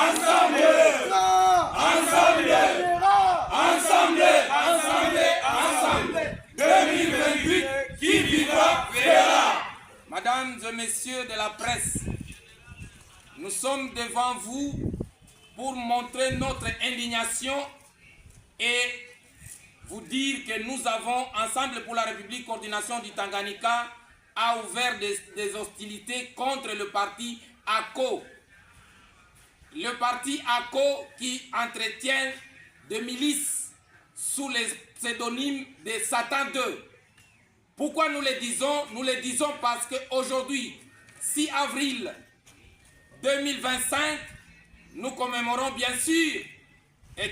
Ensemble. Ensemble. Ensemble. Ensemble. 2028, qui vivra verra. Mesdames et messieurs de la presse, nous sommes devant vous pour montrer notre indignation et vous dire que nous avons, Ensemble pour la République, Coordination du Tanganyika, a ouvert des hostilités contre le parti ACO. Le parti ACO qui entretient des milices sous les pseudonymes de Satan 2. Pourquoi nous le disons? Nous le disons parce qu'aujourd'hui, 6 avril 2025, nous commémorons bien sûr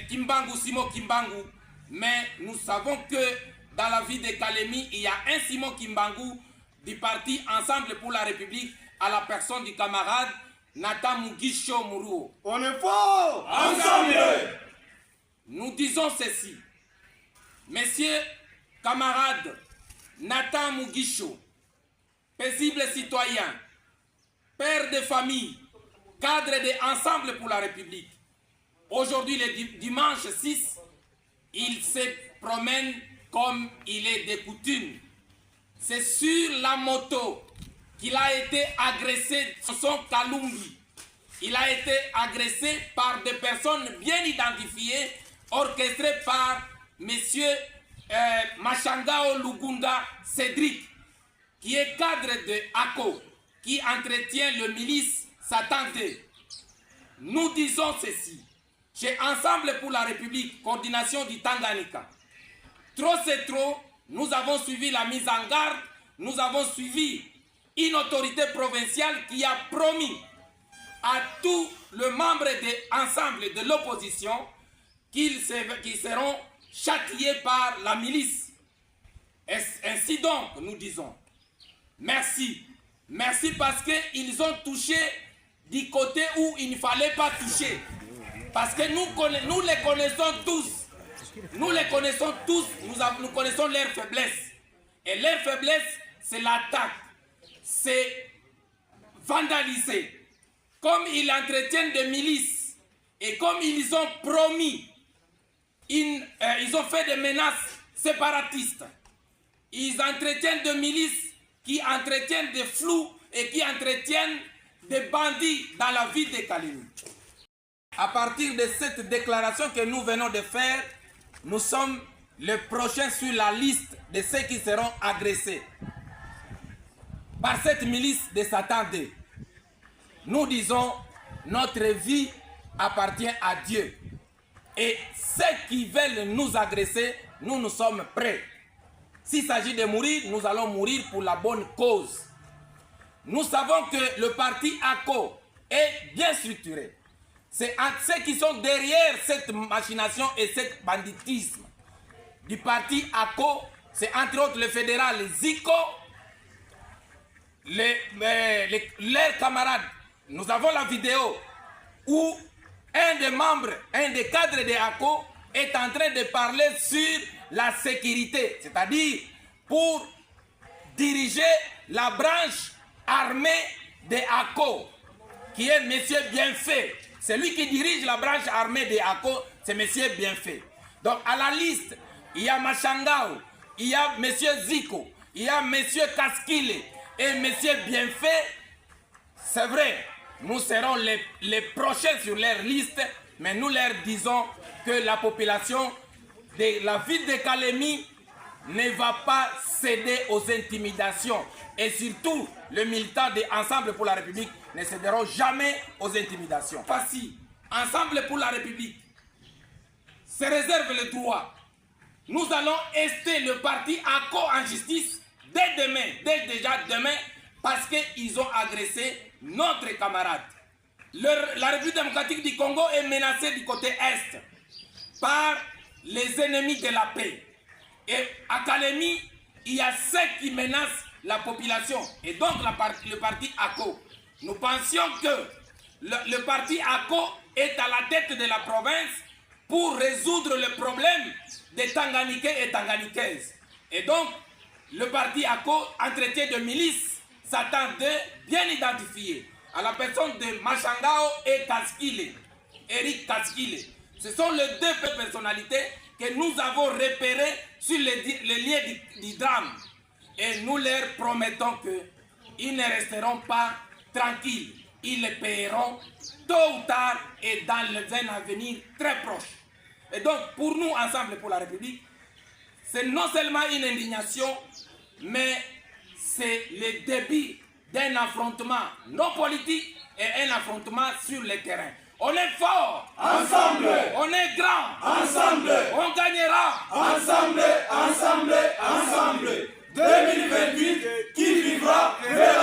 Kimbangu, Simon Kimbangu, mais nous savons que dans la ville de Kalemi, il y a un Simon Kimbangu du parti Ensemble pour la République à la personne du camarade Nathan Mugisho Muruo. On est fort. Ensemble. Nous disons ceci. Messieurs, camarades, Nathan Mugisho, paisible citoyen, père de famille, cadre de Ensemble pour la République. Aujourd'hui, le dimanche 6, il se promène comme il est de coutume. C'est sur la moto qu'il a été agressé dans son Kalumbi. Il a été agressé par des personnes bien identifiées, orchestrées par M. Machangao Lugunda Cédric, qui est cadre de ACO, qui entretient le milice Satan 2. Nous disons ceci. Chez Ensemble pour la République, coordination du Tanganyika. Trop c'est trop, nous avons suivi la mise en garde, nous avons suivi une autorité provinciale qui a promis à tous les membres de Ensemble de l'opposition qu'ils seront châtiés par la milice. Ainsi donc, nous disons, merci. Merci parce qu'ils ont touché du côté où il ne fallait pas toucher. Parce que nous les connaissons tous. Nous les connaissons tous, nous connaissons leurs faiblesses. Et leur faiblesse, c'est l'attaque. C'est vandaliser. Comme ils entretiennent des milices et comme ils ont promis, ils ont fait des menaces séparatistes. Ils entretiennent des milices qui entretiennent des flous et qui entretiennent des bandits dans la ville de Kalemi. À partir de cette déclaration que nous venons de faire, nous sommes les prochains sur la liste de ceux qui seront agressés par cette milice de Satan 2. Nous disons, notre vie appartient à Dieu. Et ceux qui veulent nous agresser, nous sommes prêts. S'il s'agit de mourir, nous allons mourir pour la bonne cause. Nous savons que le parti ACO est bien structuré. C'est ceux qui sont derrière cette machination et ce banditisme du parti ACO, c'est entre autres le fédéral Zico, leurs camarades. Nous avons la vidéo où un des membres, un des cadres de ACO est en train de parler sur la sécurité, c'est-à-dire pour diriger la branche armée de ACO, qui est Monsieur Bienfait. C'est lui qui dirige la branche armée de ACO, c'est Monsieur Bienfait. Donc à la liste, il y a Machangao, il y a Monsieur Zico, il y a Monsieur Kaskile et Monsieur Bienfait. C'est vrai, nous serons les prochains sur leur liste, mais nous leur disons que la population de la ville de Kalemi ne va pas céder aux intimidations. Et surtout, les militants de Ensemble pour la République ne céderont jamais aux intimidations. Voici, Ensemble pour la République se réserve le droit. Nous allons ester le parti ACO en justice dès demain, dès déjà demain, parce qu'ils ont agressé notre camarade. La République démocratique du Congo est menacée du côté est par les ennemis de la paix. Et à Kalemi, il y a ceux qui menacent la population. Et donc le parti ACO. Nous pensions que le parti ACO est à la tête de la province pour résoudre le problème des Tanganiquais et Tanganiquaises. Et donc, le parti ACO entretient de milices Satan 2 bien identifiées, à la personne de Machangao et Kaskile. Eric Kaskile. Ce sont les deux personnalités que nous avons repérées sur les lieux du drame. Et nous leur promettons qu'ils ne resteront pas tranquilles. Ils le paieront tôt ou tard et dans un avenir très proche. Et donc, pour nous, Ensemble pour la République, c'est non seulement une indignation, mais c'est le début d'un affrontement non politique et un affrontement sur le terrain. On est fort. Ensemble. On est grand. Ensemble. On gagnera. Ensemble, ensemble, ensemble. 2028, qui vivra verra.